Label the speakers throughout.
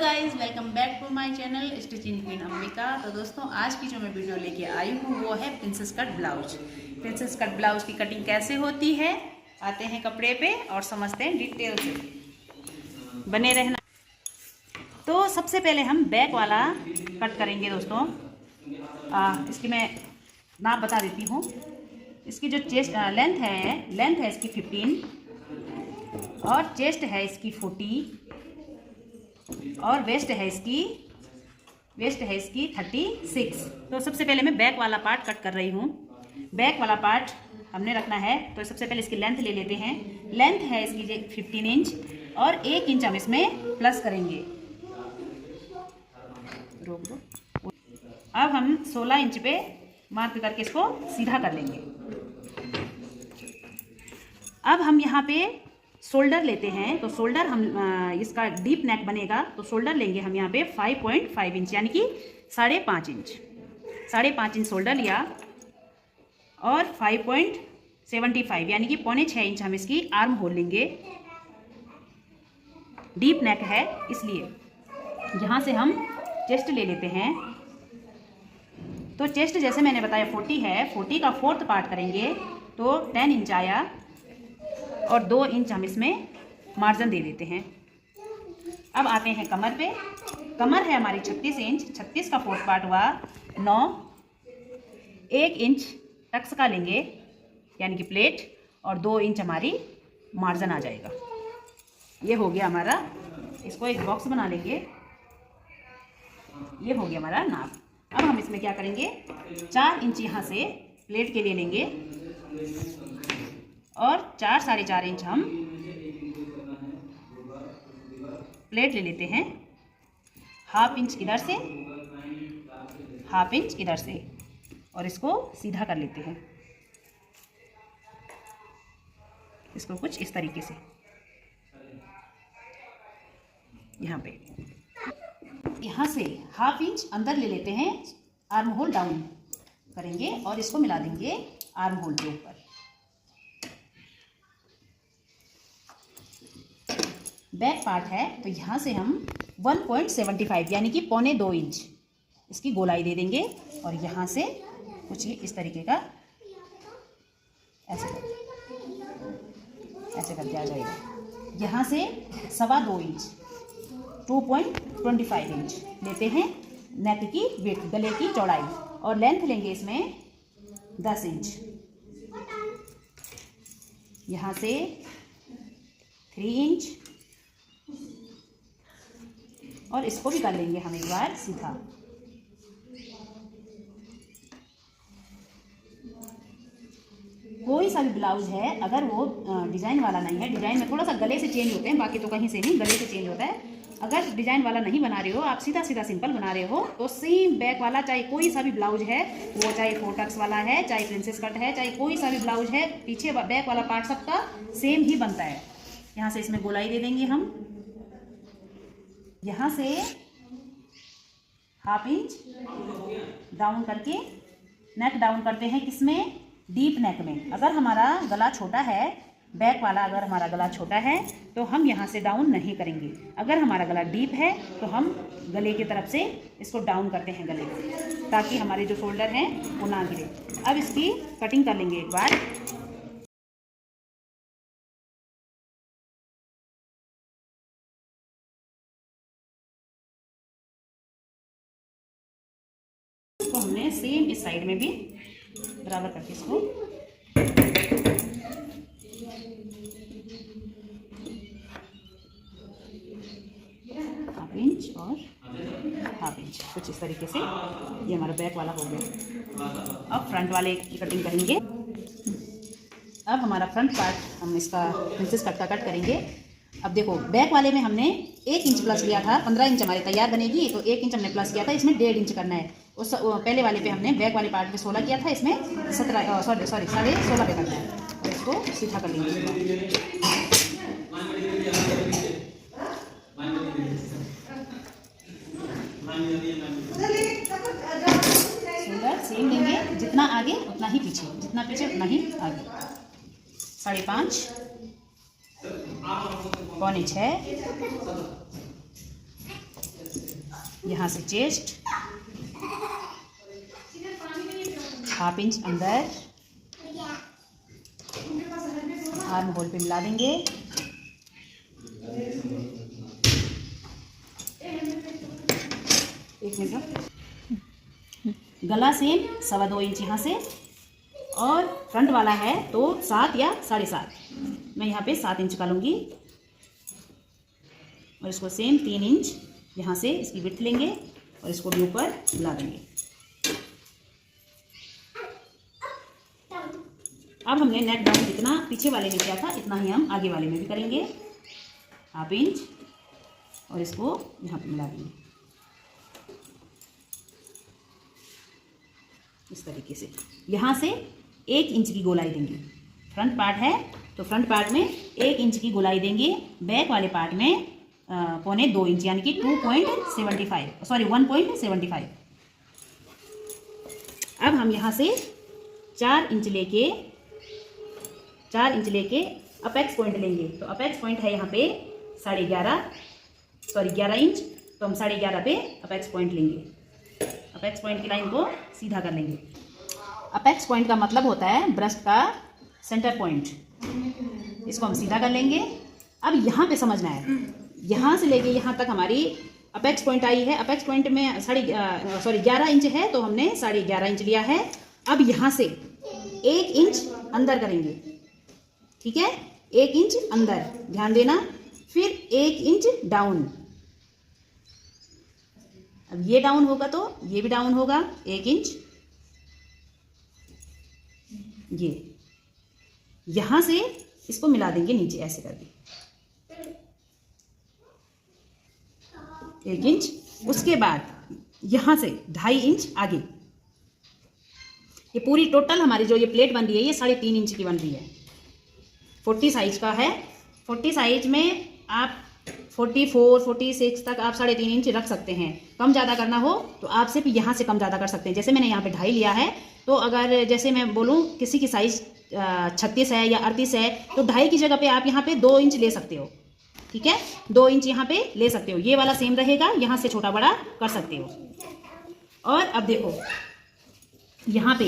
Speaker 1: Guys, welcome back to my channel stitching queen Ambika. तो दोस्तों, आज की जो मैं वीडियो लेके आई हूँ वो है princess cut blouse. Princess cut blouse की कटिंग कैसे होती है, आते हैं कपड़े पे और समझते हैं डिटेल से। बने रहना। तो सबसे पहले हम बैक वाला कट करेंगे दोस्तों। इसकी मैं नाप बता देती हूँ। इसकी जो चेस्ट लेंथ है इसकी 15 और चेस्ट है इसकी 40 और वेस्ट है इसकी 36। तो सबसे पहले मैं बैक वाला पार्ट कट कर रही हूँ। बैक वाला पार्ट हमने रखना है, तो सबसे पहले इसकी लेंथ ले लेते हैं। लेंथ है इसकी 15 इंच और 1 इंच हम इसमें प्लस करेंगे। रोक दो। अब हम 16 इंच पे मार्क करके इसको सीधा कर लेंगे। अब हम यहाँ पे शोल्डर लेते हैं, तो शोल्डर हम इसका डीप नेक बनेगा, तो शोल्डर लेंगे हम यहाँ पे 5.5 इंच यानी कि 5.5 इंच। 5.5 इंच शोल्डर लिया और 5.75 यानी कि 5.25 इंच हम इसकी आर्म होल लेंगे। डीप नेक है इसलिए। यहाँ से हम चेस्ट ले लेते हैं, तो चेस्ट जैसे मैंने बताया 40 है, 40 का 4th पार्ट करेंगे तो 10 इंच आया और 2 इंच हम इसमें मार्जिन दे देते हैं। अब आते हैं कमर पे। कमर है हमारी 36 इंच, 36 का 4th पार्ट हुआ 9। 1 इंच टक्स का लेंगे यानी कि प्लेट और 2 इंच हमारी मार्जिन आ जाएगा। ये हो गया हमारा। इसको एक बॉक्स बना लेंगे। ये हो गया हमारा नाप। अब हम इसमें क्या करेंगे, 4 इंच यहाँ से प्लेट के लिए लेंगे और 4 साढ़े 4 इंच हम प्लेट ले लेते हैं। 1/2 इंच इधर से, 1/2 इंच इधर से और इसको सीधा कर लेते हैं। इसको कुछ इस तरीके से यहाँ से 1/2 इंच अंदर ले लेते हैं। आर्म होल डाउन करेंगे और इसको मिला देंगे आर्म होल के ऊपर। बैक पार्ट है, तो यहाँ से हम 1.75 यानी कि 1.25 इंच इसकी गोलाई दे देंगे और यहाँ से कुछ इस तरीके का ऐसे करके आ जाएगा। यहाँ से 2.25 इंच 2.25 इंच लेते हैं नेक की वेट, गले की चौड़ाई, और लेंथ लेंगे इसमें 10 इंच। यहाँ से 3 इंच और इसको भी कर लेंगे हम एक बार सीधा। कोई सा भी ब्लाउज है, अगर वो डिजाइन वाला नहीं है, डिजाइन में थोड़ा सा गले से चेंज होते हैं, बाकी तो कहीं से नहीं, गले से चेंज होता है। अगर डिजाइन वाला नहीं बना रहे हो, आप सीधा सीधा सिंपल बना रहे हो, तो सेम बैक वाला चाहे कोई सा भी ब्लाउज है, वो चाहे 4 टक्स वाला है, चाहे प्रिंसेस कट है, चाहे कोई सा भी ब्लाउज है, पीछे बैक वाला पार्ट सबका सेम ही बनता है। यहाँ से इसमें गोलाई दे देंगे हम। यहाँ से 1/2 इंच डाउन करके नेक डाउन करते हैं। किसमें? डीप नेक में। अगर हमारा गला छोटा है, बैक वाला अगर हमारा गला छोटा है तो हम यहाँ से डाउन नहीं करेंगे। अगर हमारा गला डीप है तो हम गले की तरफ से इसको डाउन करते हैं गले को, ताकि हमारे जो शोल्डर हैं वो ना गिरे। अब इसकी कटिंग कर लेंगे एक बार। तो हमने सेम इस साइड में भी बराबर करके इसको इंच और 1/2 इंच कुछ इस तरीके से। ये हमारा बैक वाला हो गया। अब फ्रंट वाले की कटिंग करेंगे। अब हमारा फ्रंट पार्ट हम इसका प्रिंसेस कट का कट करेंगे। अब देखो, बैक वाले में हमने 1 इंच प्लस लिया था, 15 इंच हमारे तैयार बनेगी, तो 1 इंच हमने प्लस किया था, इसमें 1.5 इंच करना है। उस पहले वाले पे हमने बैक वाले पार्ट पे 16 किया था, इसमें 16.5 पे करना है। और इसको सीधा कर लेंगे। शोल्डर सेम लेंगे, जितना आगे उतना ही पीछे, जितना पीछे उतना ही आगे। 5.5 पौने 6 यहाँ से चेस्ट 1/2 इंच अंदर आर्म होल पे मिला देंगे। एक मिनट। गला सेम 2.25 इंच यहाँ से, और फ्रंट वाला है तो 7 या 7.5। मैं यहाँ पे 7 इंच का लूँगी और इसको सेम 3 इंच यहाँ से इसकी विड्थ लेंगे और इसको भी ऊपर मिला देंगे। अब हमने नेक डाउन जितना पीछे वाले में किया था इतना ही हम आगे वाले में भी करेंगे, 1/2 इंच, और इसको यहाँ पे मिला देंगे इस तरीके से। यहाँ से 1 इंच की गोलाई देंगे। फ्रंट पार्ट है तो फ्रंट पार्ट में 1 इंच की गोलाई देंगे, बैक वाले पार्ट में 1.25 इंच यानी कि 1.75। अब हम यहाँ से 4 इंच लेके अपेक्स पॉइंट लेंगे। तो अपेक्स पॉइंट है यहाँ पे 11 इंच, तो हम 11.5 पे अपेक्स पॉइंट लेंगे। अपेक्स पॉइंट की लाइन को सीधा कर लेंगे। अपेक्स पॉइंट का मतलब होता है ब्रेस्ट का सेंटर पॉइंट। इसको हम सीधा कर लेंगे। अब यहाँ पे समझना है, यहाँ से लेके यहाँ तक हमारी अपेक्स पॉइंट आई है। अपेक्स पॉइंट में 11 इंच है तो हमने 11.5 इंच लिया है। अब यहाँ से 1 इंच अंदर करेंगे, ठीक है, 1 इंच अंदर, ध्यान देना, फिर 1 इंच डाउन। अब ये डाउन होगा तो ये भी डाउन होगा 1 इंच। ये यहां से इसको मिला देंगे नीचे ऐसे करके 1 इंच। उसके बाद यहां से 2.5 इंच आगे। ये पूरी टोटल हमारी जो ये प्लेट बन रही है ये 3.5 इंच की बन रही है। 40 साइज का है। 40 साइज में आप 44, 46 तक आप 3.5 इंच रख सकते हैं। कम ज़्यादा करना हो तो आप सिर्फ यहाँ से कम ज़्यादा कर सकते हैं। जैसे मैंने यहाँ पे 2.5 लिया है, तो अगर जैसे मैं बोलूँ किसी की साइज़ 36 है या 38 है तो 2.5 की जगह पे आप यहाँ पे 2 इंच ले सकते हो, ठीक है, 2 इंच यहाँ पे ले सकते हो। ये वाला सेम रहेगा, यहाँ से छोटा बड़ा कर सकते हो। और अब देखो यहाँ पे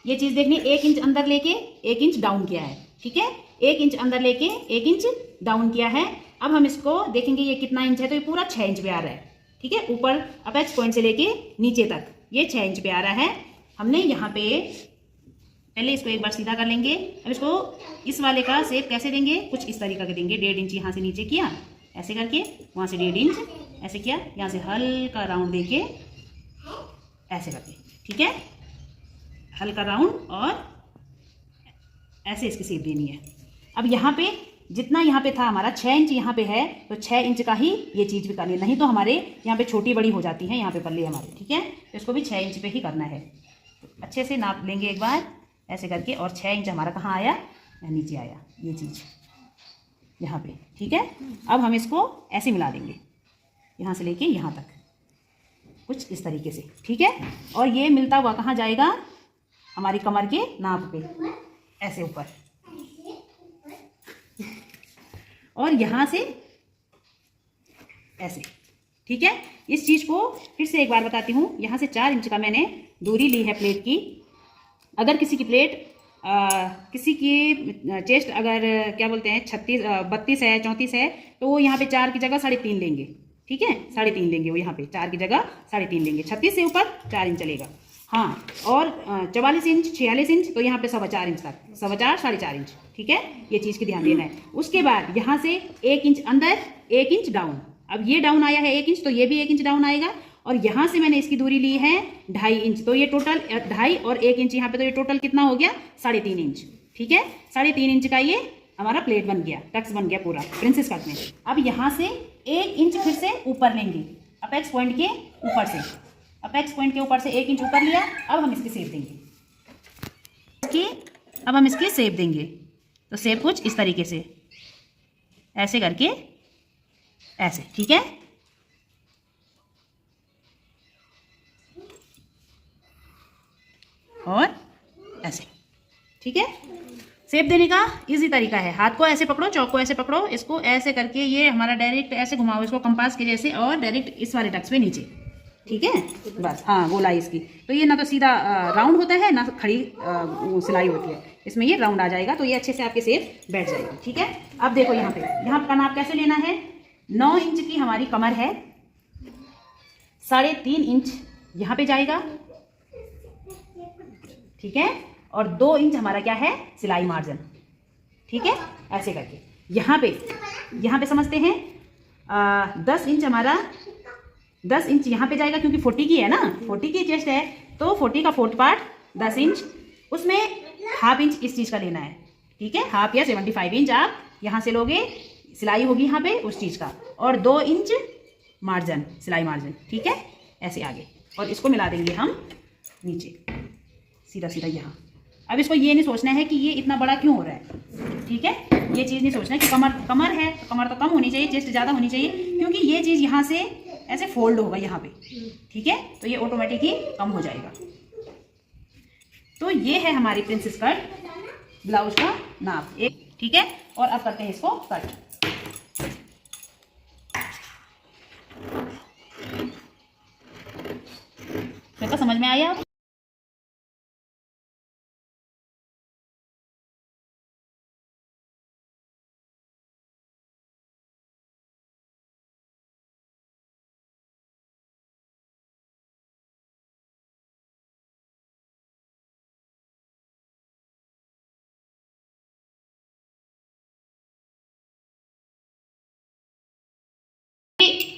Speaker 1: ये चीज़ देखनी, 1 इंच अंदर लेके 1 इंच डाउन किया है, ठीक है, 1 इंच अंदर लेके 1 इंच डाउन किया है। अब हम इसको देखेंगे ये कितना इंच है, तो ये पूरा 6 इंच पे आ रहा है, ठीक है, ऊपर अपेक्स पॉइंट से लेके नीचे तक ये 6 इंच पे आ रहा है। हमने यहाँ पे पहले इसको एक बार सीधा कर लेंगे। अब इसको इस वाले का शेप कैसे देंगे, कुछ इस तरीका के देंगे। 1.5 इंच यहाँ से नीचे किया ऐसे करके, वहाँ से 1.5 इंच ऐसे किया, यहाँ से हल्का राउंड देके ऐसे करके, ठीक है, हल्का राउंड, और ऐसे इसकी शेप देनी है। अब यहाँ पे जितना यहाँ पे था हमारा 6 इंच यहाँ पे है, तो 6 इंच का ही ये चीज़ भी करनी है, नहीं तो हमारे यहाँ पे छोटी बड़ी हो जाती है यहाँ पे पल्ले हमारे, ठीक है। तो इसको भी 6 इंच पे ही करना है। तो अच्छे से नाप लेंगे एक बार ऐसे करके, और 6 इंच हमारा कहाँ आया, या नीचे आया ये चीज़ यहाँ पे, ठीक है। अब हम इसको ऐसे मिला देंगे यहाँ से लेके यहाँ तक, कुछ इस तरीके से, ठीक है। और ये मिलता हुआ कहाँ जाएगा, हमारी कमर के नाप पे ऐसे ऊपर, और यहाँ से ऐसे, ठीक है। इस चीज़ को फिर से एक बार बताती हूँ। यहाँ से 4 इंच का मैंने दूरी ली है प्लेट की। अगर किसी की प्लेट किसी की चेस्ट अगर क्या बोलते हैं 32 है, 34 है, तो वो यहाँ पे 4 की जगह 3.5 लेंगे, ठीक है, 3.5 लेंगे वो यहाँ पे, 4 की जगह 3.5 लेंगे। 36 से ऊपर 4 इंच चलेगा, हाँ। और 44 इंच, 46 इंच, तो यहाँ पे 4.25 इंच तक, 4.25, 4.5 इंच, ठीक है। ये चीज़ की ध्यान देना है। उसके बाद यहाँ से 1 इंच अंदर 1 इंच डाउन। अब ये डाउन आया है 1 इंच, तो ये भी 1 इंच डाउन आएगा। और यहाँ से मैंने इसकी दूरी ली है 2.5 इंच, तो ये टोटल 2.5 और 1 इंच यहाँ पे, तो ये टोटल कितना हो गया, 3.5 इंच, ठीक है। 3.5 इंच का ये हमारा प्लेट बन गया, टक्स बन गया पूरा प्रिंसेस कट में। अब यहाँ से 1 इंच फिर से ऊपर लेंगे, अपेक्स पॉइंट के ऊपर से, अपेक्स पॉइंट के ऊपर से 1 इंच ऊपर लिया। अब हम इसकी शेप देंगे, अब हम इसकी शेप देंगे। तो शेप कुछ इस तरीके से ऐसे करके ऐसे, ठीक है। और ऐसे, ठीक है। शेप देने का इजी तरीका है, हाथ को ऐसे पकड़ो, चौक को ऐसे पकड़ो, इसको ऐसे करके ये हमारा डायरेक्ट ऐसे घुमाओ इसको कंपास के जैसे, और डायरेक्ट इस वाले टक्स पे नीचे, ठीक है, बस हाँ गोलाई इसकी। तो ये ना तो सीधा राउंड होता है ना खड़ी सिलाई होती है, इसमें ये राउंड आ जाएगा तो ये अच्छे से आपके सेफ बैठ जाएगी। ठीक है, अब देखो यहाँ का नाप कैसे लेना है। 9 इंच की हमारी कमर है, 3.5 इंच यहाँ पे जाएगा, ठीक है, और 2 इंच हमारा क्या है सिलाई मार्जिन। ठीक है, ऐसे करके यहाँ पे समझते हैं 10 इंच हमारा 10 इंच यहाँ पे जाएगा क्योंकि 40 की है ना, 40 की चेस्ट है तो 40 का 4th पार्ट 10 इंच, उसमें ½ इंच इस चीज़ का लेना है। ठीक है, ½ या 75 इंच आप यहाँ से लोगे, सिलाई होगी यहाँ पे उस चीज़ का, और 2 इंच मार्जिन सिलाई मार्जिन। ठीक है, ऐसे आगे, और इसको मिला देंगे हम नीचे सीधा सीधा यहाँ। अब इसको ये नहीं सोचना है कि ये इतना बड़ा क्यों हो रहा है। ठीक है, ये चीज़ नहीं सोचना है कि कमर है, कमर तो कम होनी चाहिए, चेस्ट ज़्यादा होनी चाहिए, क्योंकि ये चीज़ यहाँ से ऐसे फोल्ड होगा यहाँ पे। ठीक है, तो ये ऑटोमेटिक ही कम हो जाएगा। तो ये है हमारी प्रिंसेस कट ब्लाउज का नाप एक। ठीक है, और अब करते हैं इसको कट। तो समझ में आया?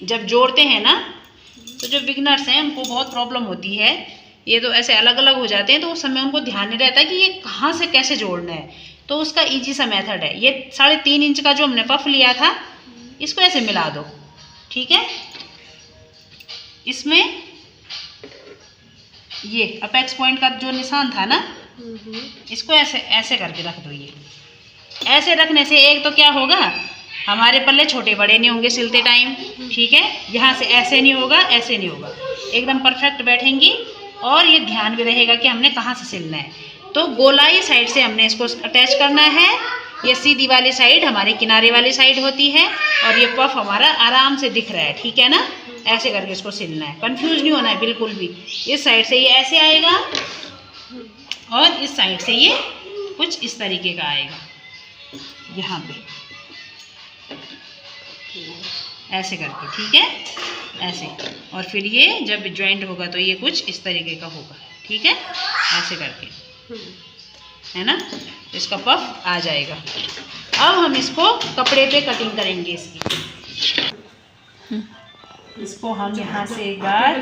Speaker 1: जब जोड़ते हैं ना तो जो बिगनर्स हैं उनको बहुत प्रॉब्लम होती है, ये तो ऐसे अलग अलग हो जाते हैं तो उस समय उनको ध्यान नहीं रहता कि ये कहाँ से कैसे जोड़ना है। तो उसका इजी सा मेथड है, ये 3.5 इंच का जो हमने पफ लिया था इसको ऐसे मिला दो। ठीक है, इसमें ये अपेक्स पॉइंट का जो निशान था ना इसको ऐसे ऐसे करके रख दो। ये ऐसे रखने से एक तो क्या होगा, हमारे पल्ले छोटे बड़े नहीं होंगे सिलते टाइम। ठीक है, यहाँ से ऐसे नहीं होगा, ऐसे नहीं होगा, एकदम परफेक्ट बैठेंगी, और ये ध्यान भी रहेगा कि हमने कहाँ से सिलना है। तो गोलाई साइड से हमने इसको अटैच करना है, ये सीधी वाली साइड हमारी किनारे वाली साइड होती है, और ये पफ हमारा आराम से दिख रहा है। ठीक है ना, ऐसे करके इसको सिलना है, कंफ्यूज नहीं होना है बिल्कुल भी। इस साइड से ये ऐसे आएगा और इस साइड से ये कुछ इस तरीके का आएगा यहाँ पे, ऐसे करके। ठीक है, ऐसे, और फिर ये जब ज्वाइंट होगा तो ये कुछ इस तरीके का होगा। ठीक है, ऐसे करके, है ना, इसका पफ आ जाएगा। अब हम इसको कपड़े पे कटिंग करेंगे इसकी। इसको हम यहाँ से एक बार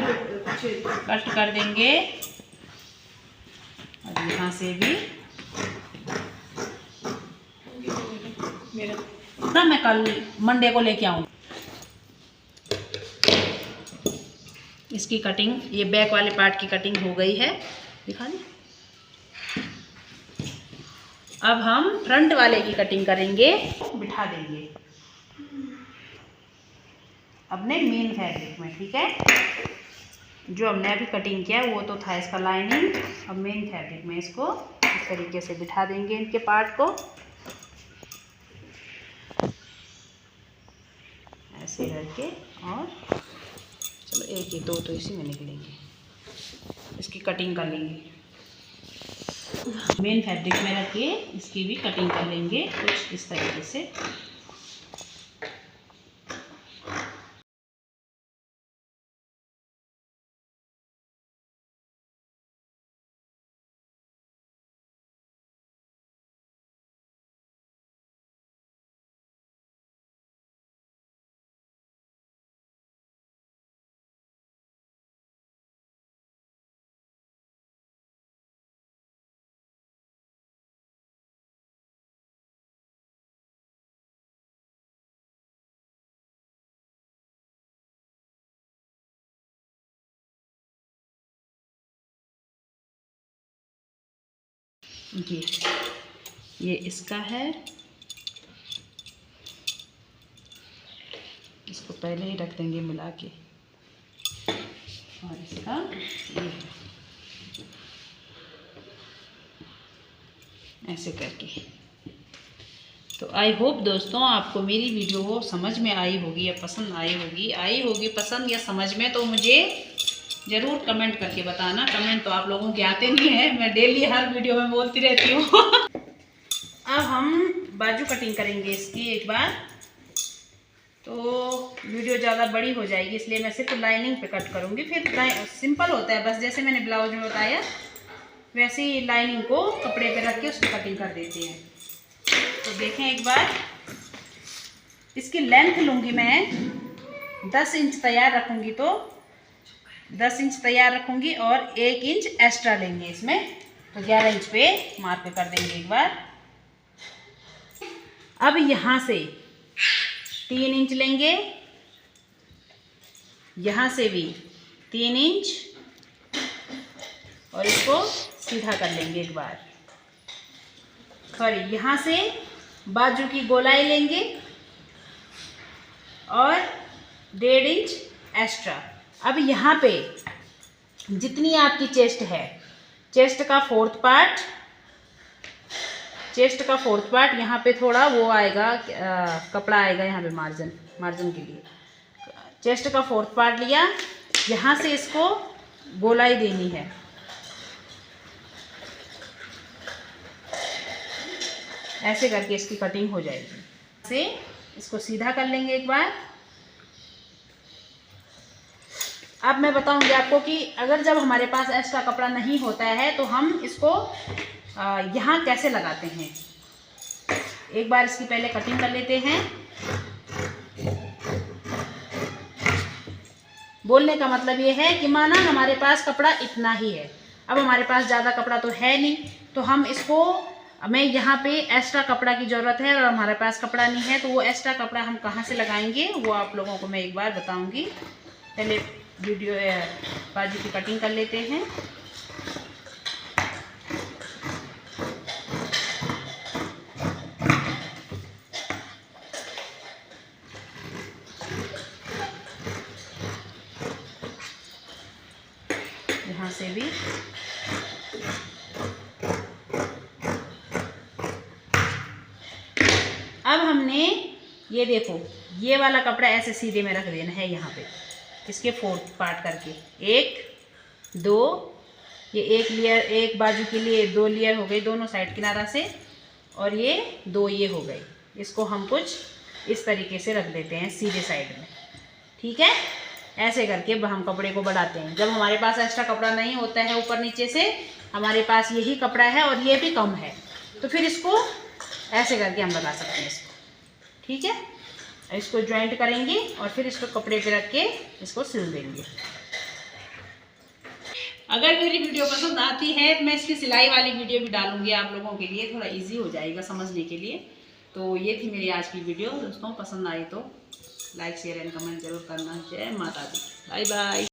Speaker 1: कट कर देंगे, और यहाँ से भी ना, मैं कल मंडे को लेके आऊँ इसकी कटिंग। ये बैक वाले पार्ट की कटिंग हो गई है, दिखा दी। अब हम फ्रंट वाले की कटिंग करेंगे, बिठा देंगे अपने मेन फैब्रिक में। ठीक है, जो हमने अभी कटिंग किया वो तो था इसका लाइनिंग, अब मेन फैब्रिक में इसको इस तरीके से बिठा देंगे इनके पार्ट को, ऐसे करके। और चलो एक ही 2 तो इसी में निकलेंगे, इसकी कटिंग कर लेंगे, मेन फैब्रिक में रख के इसकी भी कटिंग कर लेंगे कुछ इस तरीके से। ये इसका है, इसको पहले ही रख देंगे मिला के, और इसका ये ऐसे करके। तो आई होप दोस्तों आपको मेरी वीडियो समझ में आई होगी या पसंद आई होगी पसंद या समझ में, तो मुझे ज़रूर कमेंट करके बताना। कमेंट तो आप लोगों के आते नहीं है, मैं डेली हर वीडियो में बोलती रहती हूँ। अब हम बाजू कटिंग करेंगे इसकी एक बार, तो वीडियो ज़्यादा बड़ी हो जाएगी, इसलिए मैं सिर्फ लाइनिंग पे कट करूँगी। फिर सिंपल होता है, बस जैसे मैंने ब्लाउज में बताया वैसे ही लाइनिंग को कपड़े पे रख के उसको कटिंग कर देते हैं। तो देखें एक बार, इसकी लेंथ लूँगी मैं 10 इंच तैयार रखूँगी, तो 10 इंच तैयार रखूँगी और 1 इंच एक्स्ट्रा लेंगे इसमें, तो 11 इंच पे मार्क कर देंगे एक बार। अब यहाँ से 3 इंच लेंगे, यहाँ से भी 3 इंच, और इसको सीधा कर लेंगे एक बार। सॉरी, यहाँ से बाजू की गोलाई लेंगे और 1.5 इंच एक्स्ट्रा। अब यहाँ पे जितनी आपकी चेस्ट है, चेस्ट का फोर्थ पार्ट यहाँ पे थोड़ा वो आएगा, कपड़ा आएगा यहाँ पे मार्जिन के लिए। चेस्ट का फोर्थ पार्ट लिया, यहाँ से इसको गोलाई देनी है, ऐसे करके इसकी कटिंग हो जाएगी। से इसको सीधा कर लेंगे एक बार। अब मैं बताऊंगी आपको कि अगर जब हमारे पास एक्स्ट्रा कपड़ा नहीं होता है तो हम इसको यहाँ कैसे लगाते हैं। एक बार इसकी पहले कटिंग कर लेते हैं। बोलने का मतलब ये है कि माना हमारे पास कपड़ा इतना ही है, अब हमारे पास ज़्यादा कपड़ा तो है नहीं, तो हम इसको, हमें यहाँ पे एक्स्ट्रा कपड़ा की ज़रूरत है और हमारे पास कपड़ा नहीं है, तो वो एक्स्ट्रा कपड़ा हम कहाँ से लगाएंगे वो आप लोगों को मैं एक बार बताऊंगी। पहले वीडियो बाजू की कटिंग कर लेते हैं। यहाँ से भी अब हमने ये देखो, ये वाला कपड़ा ऐसे सीधे में रख देना है यहाँ पे, इसके फोर्थ पार्ट करके 1 2, ये एक लेयर, एक बाजू के लिए 2 लेयर हो गई दोनों साइड किनारा से, और ये 2 ये हो गई। इसको हम कुछ इस तरीके से रख देते हैं सीधे साइड में, ठीक है। ऐसे करके हम कपड़े को बढ़ाते हैं। जब हमारे पास एक्स्ट्रा कपड़ा नहीं होता है ऊपर नीचे से, हमारे पास यही कपड़ा है और ये भी कम है, तो फिर इसको ऐसे करके हम लगा सकते हैं इसको, ठीक है। इसको ज्वाइंट करेंगे और फिर इसको कपड़े पे रख के इसको सिल देंगे। अगर मेरी वीडियो पसंद आती है तो मैं इसकी सिलाई वाली वीडियो भी डालूंगी आप लोगों के लिए, थोड़ा इजी हो जाएगा समझने के लिए। तो ये थी मेरी आज की वीडियो। दोस्तों पसंद आई तो लाइक शेयर एंड कमेंट जरूर करना। जय माता दी, बाय बाय।